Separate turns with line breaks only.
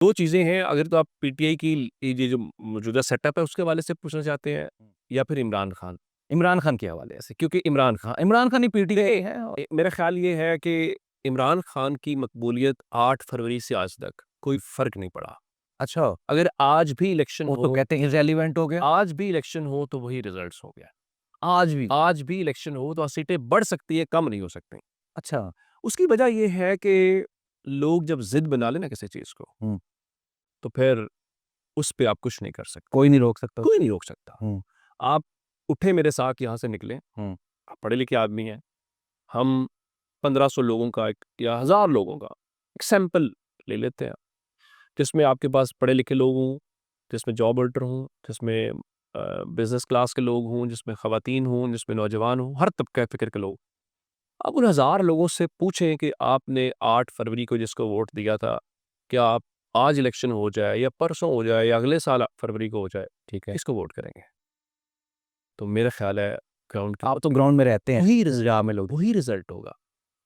2 चीज़ें हैं, अगर तो आप पीटीआई की ये जो मौजूदा सेटअप है उसके हवाले से पूछना चाहते हैं या फिर इमरान खान?
इमरान खान के हवाले से,
क्योंकि
इमरान खान ही पीटीआई है।
मेरा ख़्याल ये है कि इमरान खान की मकबूलियत 8 फरवरी से आज तक कोई फ़र्क नहीं पड़ा।
अच्छा,
अगर आज भी इलेक्शन
वो तो
हो
कहते हैं इर्रेलेवेंट हो गया।
आज भी इलेक्शन हो तो वही रिज़ल्ट्स हो गया।
आज भी?
आज भी इलेक्शन हो तो सीटें बढ़ सकती है, कम नहीं हो सकती।
अच्छा।
उसकी वजह ये है कि लोग जब ज़िद बना लें ना किसी चीज़ को,
हुँ,
तो फिर उस पे आप कुछ नहीं कर सकते।
कोई नहीं रोक सकता
कोई
उसको।
नहीं रोक सकता।
हुँ,
आप उठे मेरे साथ यहाँ से निकले,
हुँ,
आप पढ़े लिखे आदमी हैं, हम 1500 लोगों का एक या 1000 लोगों का एक सैंपल ले लेते हैं, जिसमें आपके पास पढ़े लिखे लोग हों, जिसमें जॉब होल्डर हों, जिसमें बिज़नेस क्लास के लोग हों, जिसमें ख़वातीन हों, जिसमें नौजवान हों, हर तबक़े फ़िक्र के लोग। आप उन 1000 लोगों से पूछें कि आपने 8 फरवरी को जिसको वोट दिया था, क्या आप आज इलेक्शन हो जाए या परसों हो जाए या अगले साल फरवरी को हो जाए,
ठीक है।
किसको वोट करेंगे? तो मेरा ख़्याल है ग्राउंड के
आप तो ग्राउंड में रहते हैं।
वही रिज़ल्ट होगा।